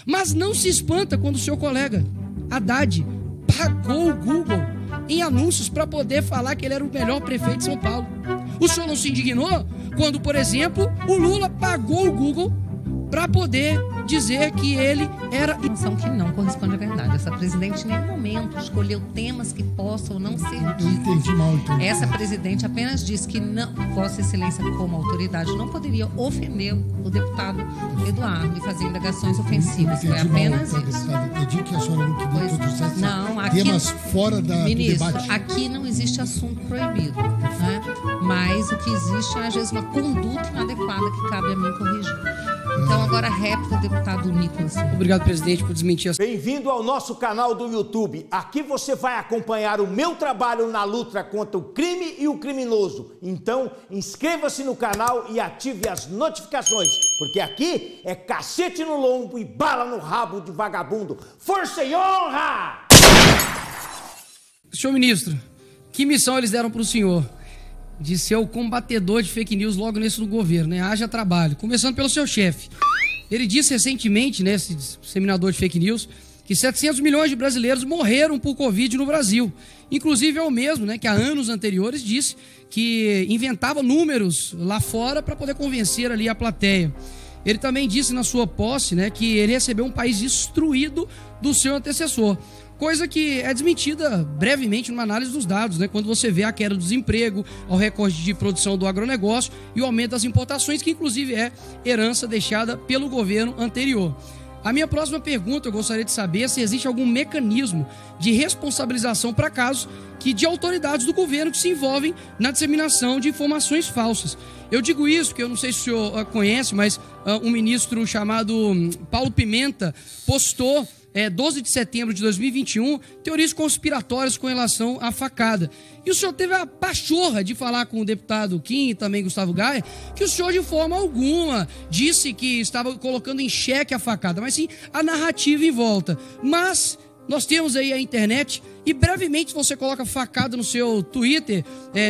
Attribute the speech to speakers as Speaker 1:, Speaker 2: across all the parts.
Speaker 1: Mas não se espanta quando o seu colega Haddad pagou o Google em anúncios para poder falar que ele era o melhor prefeito de São Paulo. O senhor não se indignou quando, por exemplo, o Lula pagou o Google para poder dizer que ele era...
Speaker 2: Que não corresponde à verdade. Essa presidente em nenhum momento escolheu temas que possam não ser ditos.
Speaker 3: Entendi mal, entendi.
Speaker 2: Essa presidente apenas disse que não, Vossa Excelência, como autoridade, não poderia ofender o deputado Eduardo e fazer indagações ofensivas. Foi apenas isso.
Speaker 3: Entendi que a senhora não queria todos esses temas fora do debate.
Speaker 2: Aqui não existe assunto proibido, né? Mas o que existe é, às vezes, uma conduta inadequada que cabe a mim corrigir. Então, agora a réplica do deputado Nicolas.
Speaker 1: Obrigado, presidente, por desmentir essa...
Speaker 4: Bem-vindo ao nosso canal do YouTube. Aqui você vai acompanhar o meu trabalho na luta contra o crime e o criminoso. Então, inscreva-se no canal e ative as notificações, porque aqui é cacete no lombo e bala no rabo de vagabundo. Força e honra!
Speaker 1: Senhor ministro, que missão eles deram para o senhor? De ser o combatedor de fake news logo nesse governo, né? Haja trabalho. Começando pelo seu chefe. Ele disse recentemente, né, esse disseminador de fake news, que 700 milhões de brasileiros morreram por Covid no Brasil. Inclusive é o mesmo, né, que há anos anteriores disse que inventava números lá fora para poder convencer ali a plateia. Ele também disse na sua posse, né, que ele recebeu um país destruído do seu antecessor. Coisa que é desmentida brevemente numa análise dos dados, né? Quando você vê a queda do desemprego, ao recorde de produção do agronegócio e o aumento das importações, que inclusive é herança deixada pelo governo anterior. A minha próxima pergunta, eu gostaria de saber se existe algum mecanismo de responsabilização para casos de autoridades do governo que se envolvem na disseminação de informações falsas. Eu digo isso porque eu não sei se o senhor conhece, mas um ministro chamado Paulo Pimenta postou 12 de setembro de 2021, teorias conspiratórias com relação à facada. E o senhor teve a pachorra de falar com o deputado Kim e também Gustavo Gaia, que o senhor de forma alguma disse que estava colocando em xeque a facada, mas sim a narrativa em volta. Mas nós temos aí a internet e brevemente você coloca facada no seu Twitter,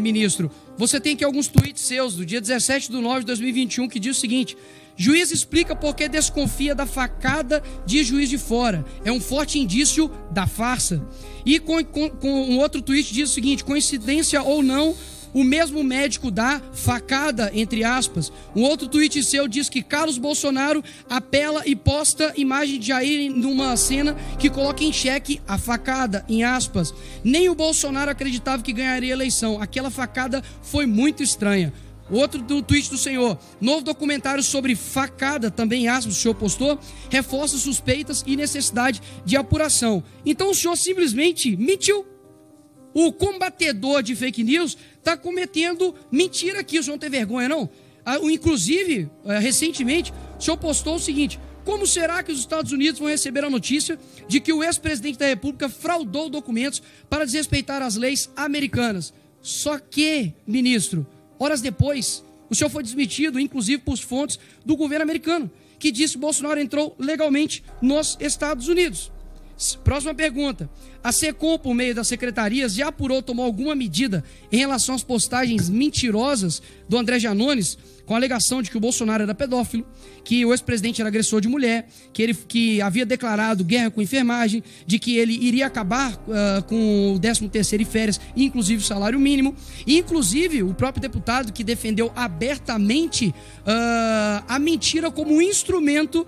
Speaker 1: ministro. Você tem aqui alguns tweets seus do dia 17/9 de 2021 que diz o seguinte: juiz explica por que desconfia da facada de Juiz de Fora. É um forte indício da farsa. E com um outro tweet diz o seguinte: coincidência ou não, o mesmo médico dá facada, entre aspas. Um outro tweet seu diz que Carlos Bolsonaro apela e posta imagem de Jair numa cena que coloca em xeque a facada, em aspas. Nem o Bolsonaro acreditava que ganharia a eleição. Aquela facada foi muito estranha. Outro do tweet do senhor: novo documentário sobre facada, também aspas, o senhor postou, reforça suspeitas e necessidade de apuração. Então o senhor simplesmente mentiu. O combatedor de fake news está cometendo mentira aqui. O senhor não tem vergonha, não? Inclusive, recentemente, o senhor postou o seguinte: como será que os Estados Unidos vão receber a notícia de que o ex-presidente da República fraudou documentos para desrespeitar as leis americanas? Só que, ministro, horas depois, o senhor foi desmentido, inclusive por fontes do governo americano, que disse que Bolsonaro entrou legalmente nos Estados Unidos. Próxima pergunta: a SECOM, por meio das secretarias, já apurou, tomou alguma medida em relação às postagens mentirosas do André Janones, com a alegação de que o Bolsonaro era pedófilo, que o ex-presidente era agressor de mulher, que havia declarado guerra com enfermagem, de que ele iria acabar com o 13º e férias, inclusive o salário mínimo, e inclusive o próprio deputado que defendeu abertamente a mentira como um instrumento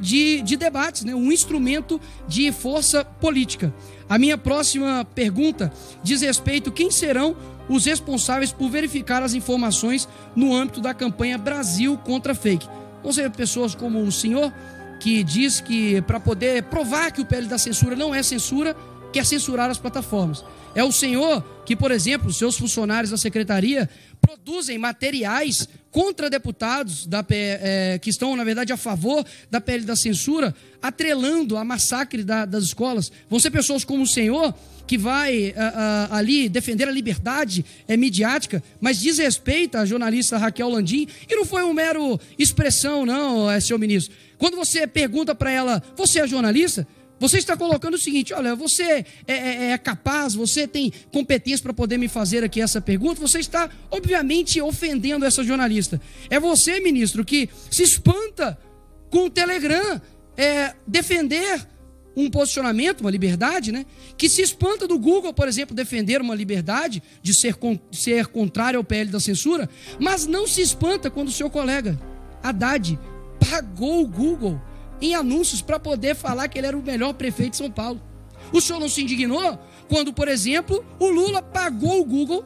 Speaker 1: de debates, né? Um instrumento de força política. A minha próxima pergunta diz respeito: quem serão os responsáveis por verificar as informações no âmbito da campanha Brasil contra Fake? Vão ser pessoas como o senhor, que diz que para poder provar que o PL da censura não é censura, quer censurar as plataformas. É o senhor que, por exemplo, os seus funcionários da secretaria produzem materiais contra deputados que estão, na verdade, a favor da PL da censura, atrelando a massacre das escolas. Vão ser pessoas como o senhor, que vai ali defender a liberdade midiática, mas desrespeita a jornalista Raquel Landim, e não foi uma mera expressão, não, senhor ministro. Quando você pergunta para ela: você é jornalista? Você está colocando o seguinte: olha, você é capaz, você tem competência para poder me fazer aqui essa pergunta. Você está, obviamente, ofendendo essa jornalista. É você, ministro, que se espanta com o Telegram, defender um posicionamento, uma liberdade, né? Que se espanta do Google, por exemplo, defender uma liberdade de ser contrário ao PL da censura, mas não se espanta quando o seu colega Haddad pagou o Google em anúncios para poder falar que ele era o melhor prefeito de São Paulo. O senhor não se indignou quando, por exemplo, o Lula pagou o Google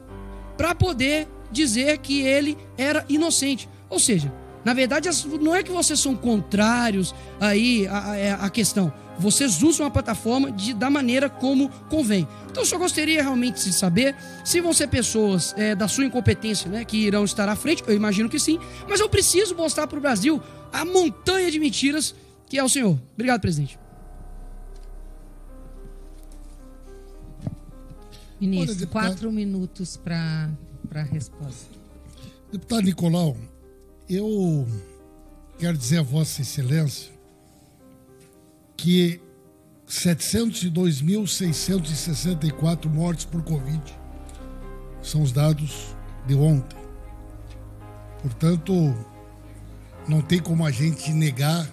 Speaker 1: para poder dizer que ele era inocente. Ou seja, na verdade, não é que vocês são contrários aí à questão. Vocês usam a plataforma da maneira como convém. Então, eu só gostaria realmente de saber se vão ser pessoas da sua incompetência, né, que irão estar à frente. Eu imagino que sim. Mas eu preciso mostrar para o Brasil a montanha de mentiras que é o senhor. Obrigado, presidente.
Speaker 2: Ministro, olha, deputado, 4 minutos para a resposta.
Speaker 3: Deputado Nicolau, eu quero dizer a Vossa Excelência que 702.664 mortes por Covid são os dados de ontem. Portanto, não tem como a gente negar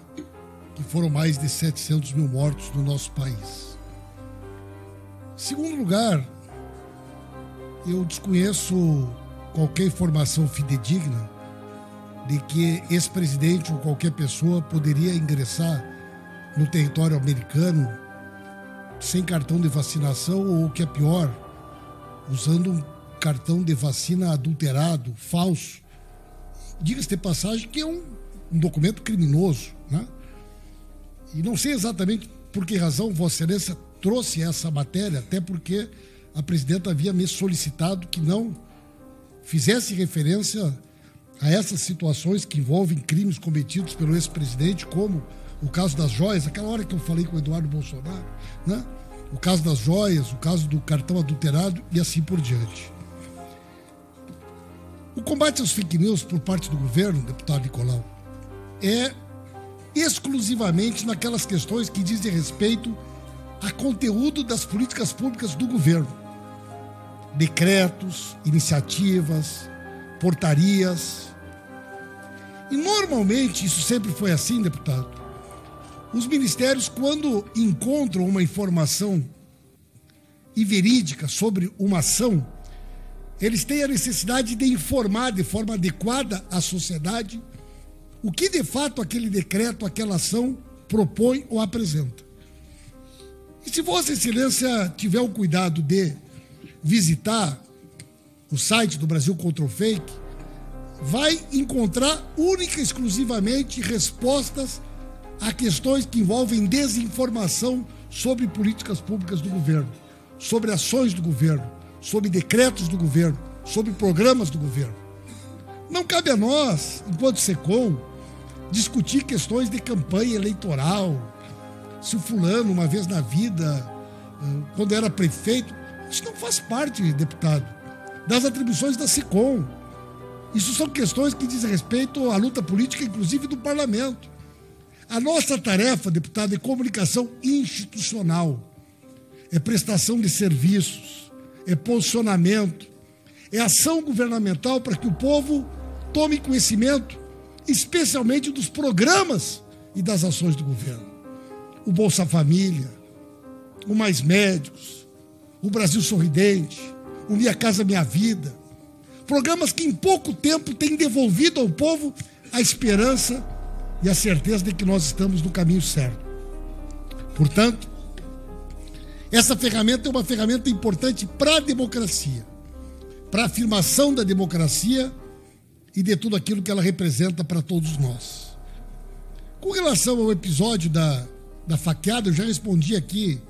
Speaker 3: que foram mais de 700 mil mortos no nosso país. Em segundo lugar, eu desconheço qualquer informação fidedigna de que esse presidente ou qualquer pessoa poderia ingressar no território americano sem cartão de vacinação ou, o que é pior, usando um cartão de vacina adulterado, falso. Diga-se de passagem que é um documento criminoso, né? E não sei exatamente por que razão Vossa Excelência trouxe essa matéria, até porque a presidenta havia me solicitado que não fizesse referência a essas situações que envolvem crimes cometidos pelo ex-presidente, como o caso das joias, aquela hora que eu falei com o Eduardo Bolsonaro, né? O caso das joias, o caso do cartão adulterado e assim por diante. O combate aos fake news por parte do governo, deputado Nicolau, é exclusivamente naquelas questões que dizem respeito a conteúdo das políticas públicas do governo. Decretos, iniciativas, portarias. E normalmente, isso sempre foi assim, deputado, os ministérios, quando encontram uma informação verídica sobre uma ação, eles têm a necessidade de informar de forma adequada à sociedade o que de fato aquele decreto, aquela ação propõe ou apresenta. E se Vossa Excelência tiver o cuidado de visitar o site do Brasil Contra o Fake, vai encontrar única e exclusivamente respostas a questões que envolvem desinformação sobre políticas públicas do governo, sobre ações do governo, sobre decretos do governo, sobre programas do governo. Não cabe a nós, enquanto SECOM, discutir questões de campanha eleitoral, se o fulano, uma vez na vida, quando era prefeito. Isso não faz parte, deputado, das atribuições da SECOM. Isso são questões que dizem respeito à luta política, inclusive do parlamento. A nossa tarefa, deputado, é comunicação institucional, é prestação de serviços, é posicionamento, é ação governamental para que o povo tome conhecimento, especialmente dos programas e das ações do governo. O Bolsa Família, o Mais Médicos, o Brasil Sorridente, o Minha Casa Minha Vida. Programas que em pouco tempo têm devolvido ao povo a esperança e a certeza de que nós estamos no caminho certo. Portanto, essa ferramenta é uma ferramenta importante para a democracia, para a afirmação da democracia e de tudo aquilo que ela representa para todos nós. Com relação ao episódio da faqueada, eu já respondi aqui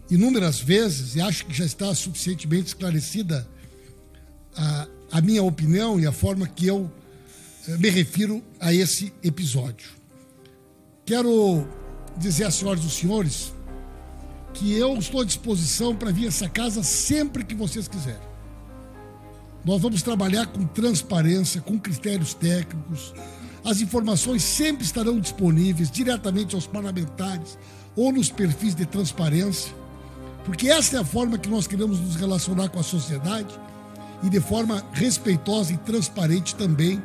Speaker 3: inúmeras vezes e acho que já está suficientemente esclarecida a minha opinião e a forma que eu me refiro a esse episódio. Quero dizer às senhoras e aos senhores que eu estou à disposição para vir a essa casa sempre que vocês quiserem. Nós vamos trabalhar com transparência, com critérios técnicos. As informações sempre estarão disponíveis diretamente aos parlamentares ou nos perfis de transparência, porque essa é a forma que nós queremos nos relacionar com a sociedade e de forma respeitosa e transparente também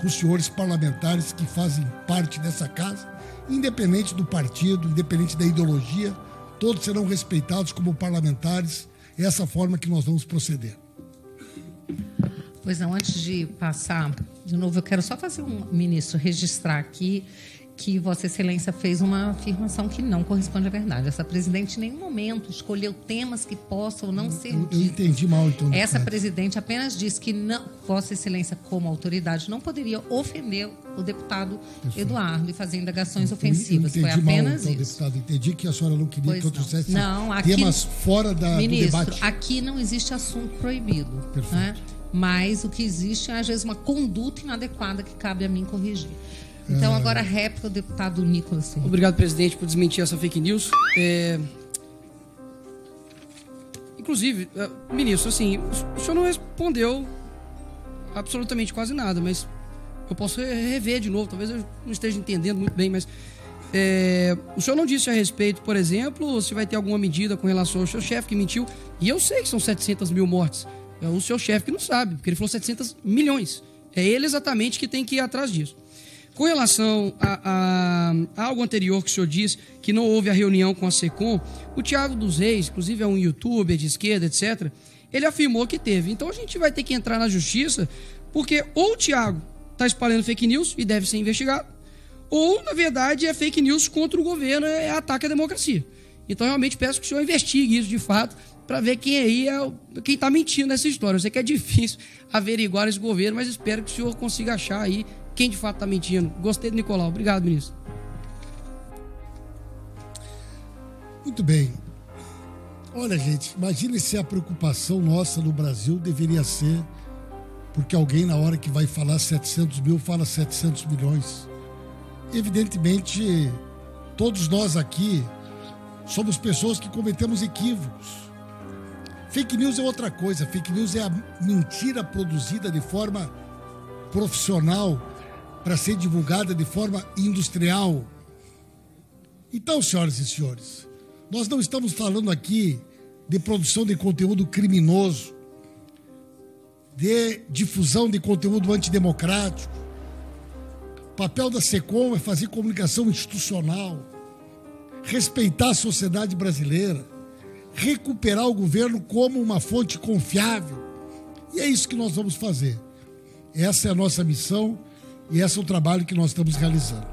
Speaker 3: para os senhores parlamentares que fazem parte dessa casa, independente do partido, independente da ideologia, todos serão respeitados como parlamentares. É essa forma que nós vamos proceder.
Speaker 2: Pois não, antes de passar, de novo, eu quero só fazer ministro, registrar aqui que Vossa Excelência fez uma afirmação que não corresponde à verdade. Essa presidente em nenhum momento escolheu temas que possam não ser ditos.
Speaker 3: Eu entendi mal, então.
Speaker 2: Essa presidente apenas disse que não, Vossa Excelência, como autoridade, não poderia ofender o deputado Eduardo e fazer indagações ofensivas. Foi apenas
Speaker 3: mal, então,
Speaker 2: isso.
Speaker 3: Deputado, entendi que a senhora não queria que eu trouxesse
Speaker 2: aqui,
Speaker 3: temas fora do debate.
Speaker 2: Aqui não existe assunto proibido.
Speaker 3: Perfeito.
Speaker 2: Né? Mas o que existe é, às vezes, uma conduta inadequada que cabe a mim corrigir. Então, agora a réplica do deputado Nicolas.
Speaker 1: Obrigado, presidente, por desmentir essa fake news. Inclusive, ministro, assim, o senhor não respondeu absolutamente quase nada, mas eu posso rever de novo, talvez eu não esteja entendendo muito bem, mas o senhor não disse a respeito, por exemplo, se vai ter alguma medida com relação ao seu chefe que mentiu, e eu sei que são 700 mil mortes, é o seu chefe que não sabe, porque ele falou 700 milhões, é ele exatamente que tem que ir atrás disso. Com relação a algo anterior que o senhor disse, que não houve a reunião com a SECOM, o Thiago dos Reis, inclusive é um youtuber de esquerda, etc., ele afirmou que teve. Então a gente vai ter que entrar na justiça, porque ou o Thiago está espalhando fake news e deve ser investigado, ou, na verdade, é fake news contra o governo, é ataque à democracia. Então, realmente, peço que o senhor investigue isso de fato, para ver quem aí quem está mentindo nessa história. Eu sei que é difícil averiguar esse governo, mas espero que o senhor consiga achar aí quem de fato está mentindo. Gostei do Nicolau. Obrigado, ministro.
Speaker 3: Muito bem. Olha, gente, imagine se a preocupação nossa no Brasil deveria ser porque alguém, na hora que vai falar 700 mil, fala 700 milhões. Evidentemente, todos nós aqui somos pessoas que cometemos equívocos. Fake news é outra coisa. Fake news é a mentira produzida de forma profissional para ser divulgada de forma industrial. Então, senhoras e senhores, nós não estamos falando aqui de produção de conteúdo criminoso, de difusão de conteúdo antidemocrático. O papel da SECOM é fazer comunicação institucional, respeitar a sociedade brasileira, recuperar o governo como uma fonte confiável. E é isso que nós vamos fazer. Essa é a nossa missão e esse é o trabalho que nós estamos realizando.